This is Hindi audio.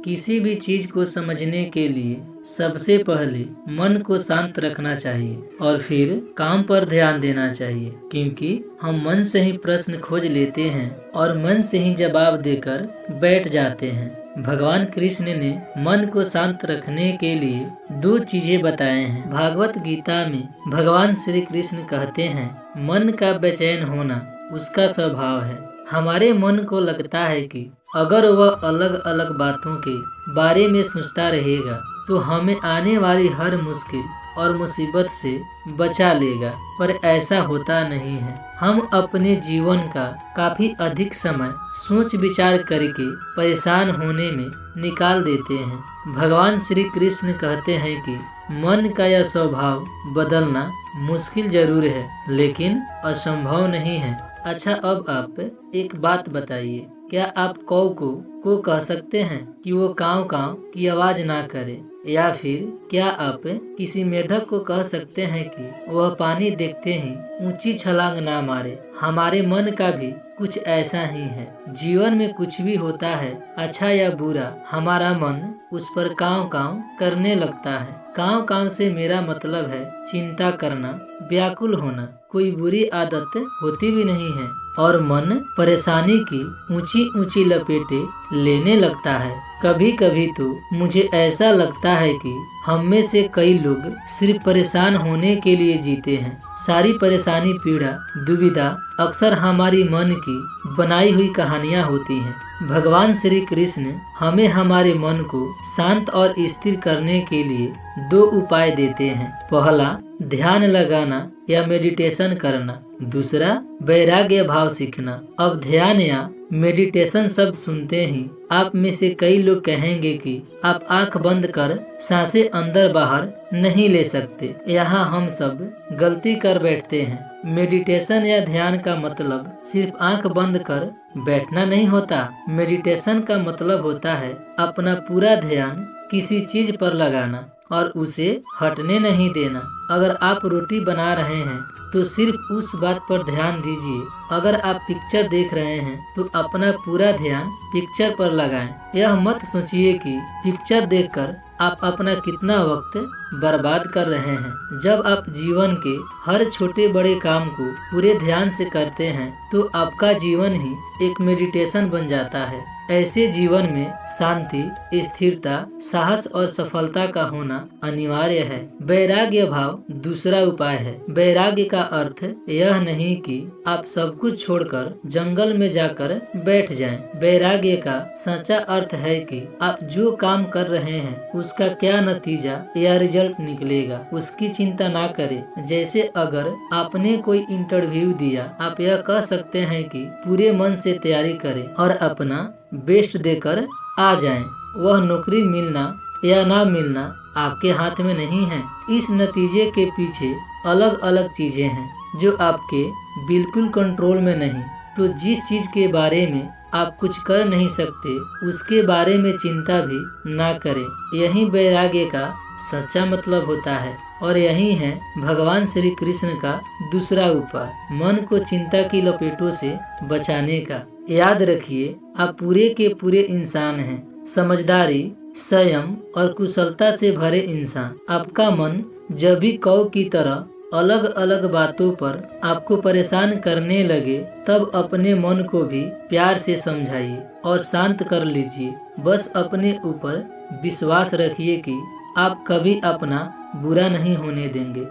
किसी भी चीज को समझने के लिए सबसे पहले मन को शांत रखना चाहिए और फिर काम पर ध्यान देना चाहिए, क्योंकि हम मन से ही प्रश्न खोज लेते हैं और मन से ही जवाब देकर बैठ जाते हैं। भगवान कृष्ण ने मन को शांत रखने के लिए दो चीजें बताए हैं। भागवत गीता में भगवान श्री कृष्ण कहते हैं, मन का बेचैन होना उसका स्वभाव है। हमारे मन को लगता है कि अगर वह अलग अलग बातों के बारे में सोचता रहेगा तो हमें आने वाली हर मुश्किल और मुसीबत से बचा लेगा, पर ऐसा होता नहीं है। हम अपने जीवन का काफी अधिक समय सोच विचार करके परेशान होने में निकाल देते हैं। भगवान श्री कृष्ण कहते हैं कि मन का यह स्वभाव बदलना मुश्किल जरूर है, लेकिन असंभव नहीं है। अच्छा, अब आप एक बात बताइए, क्या आप कौ को कह सकते हैं कि वो काव काव की आवाज ना करे, या फिर क्या आप किसी मेढक को कह सकते हैं कि वह पानी देखते ही ऊंची छलांग ना मारे। हमारे मन का भी कुछ ऐसा ही है। जीवन में कुछ भी होता है, अच्छा या बुरा, हमारा मन उस पर काव काव करने लगता है। काव काव से मेरा मतलब है चिंता करना, व्याकुल होना। कोई बुरी आदत होती भी नहीं है और मन परेशानी की ऊंची ऊंची लपेटे लेने लगता है। कभी कभी तो मुझे ऐसा लगता है कि हम में से कई लोग सिर्फ परेशान होने के लिए जीते हैं। सारी परेशानी, पीड़ा, दुविधा अक्सर हमारी मन की बनाई हुई कहानियाँ होती हैं। भगवान श्री कृष्ण हमें हमारे मन को शांत और स्थिर करने के लिए दो उपाय देते हैं। पहला, ध्यान लगाना या मेडिटेशन करना। दूसरा, वैराग्य भाव सीखना। अब ध्यान या मेडिटेशन शब्द सुनते ही आप में से कई लोग कहेंगे कि आप आंख बंद कर सांसें अंदर बाहर नहीं ले सकते। यहाँ हम सब गलती कर बैठते हैं। मेडिटेशन या ध्यान का मतलब सिर्फ आंख बंद कर बैठना नहीं होता। मेडिटेशन का मतलब होता है अपना पूरा ध्यान किसी चीज पर लगाना और उसे हटने नहीं देना। अगर आप रोटी बना रहे हैं तो सिर्फ उस बात पर ध्यान दीजिए। अगर आप पिक्चर देख रहे हैं तो अपना पूरा ध्यान पिक्चर पर लगाएं। यह मत सोचिए कि पिक्चर देखकर आप अपना कितना वक्त बर्बाद कर रहे हैं। जब आप जीवन के हर छोटे बड़े काम को पूरे ध्यान से करते हैं तो आपका जीवन ही एक मेडिटेशन बन जाता है। ऐसे जीवन में शांति, स्थिरता, साहस और सफलता का होना अनिवार्य है। वैराग्य भाव दूसरा उपाय है। वैराग्य का अर्थ यह नहीं कि आप सब कुछ छोड़कर जंगल में जाकर बैठ जाएं। वैराग्य का सच्चा अर्थ है कि आप जो काम कर रहे हैं उसका क्या नतीजा या रिजल्ट निकलेगा उसकी चिंता ना करें। जैसे अगर आपने कोई इंटरव्यू दिया, आप यह कह सकते हैं कि पूरे मन से तैयारी करें और अपना बेस्ट देकर आ जाएं। वह नौकरी मिलना या ना मिलना आपके हाथ में नहीं है। इस नतीजे के पीछे अलग अलग चीजें हैं जो आपके बिल्कुल कंट्रोल में नहीं। तो जिस चीज के बारे में आप कुछ कर नहीं सकते उसके बारे में चिंता भी ना करें। यही वैराग्य का सच्चा मतलब होता है और यही है भगवान श्री कृष्ण का दूसरा उपाय, मन को चिंता की लपेटों से बचाने का। याद रखिए, आप पूरे के पूरे इंसान हैं। समझदारी, संयम और कुशलता से भरे इंसान। आपका मन जब भी कौ की तरह अलग अलग बातों पर आपको परेशान करने लगे तब अपने मन को भी प्यार से समझाइए और शांत कर लीजिए। बस अपने ऊपर विश्वास रखिए कि आप कभी अपना बुरा नहीं होने देंगे।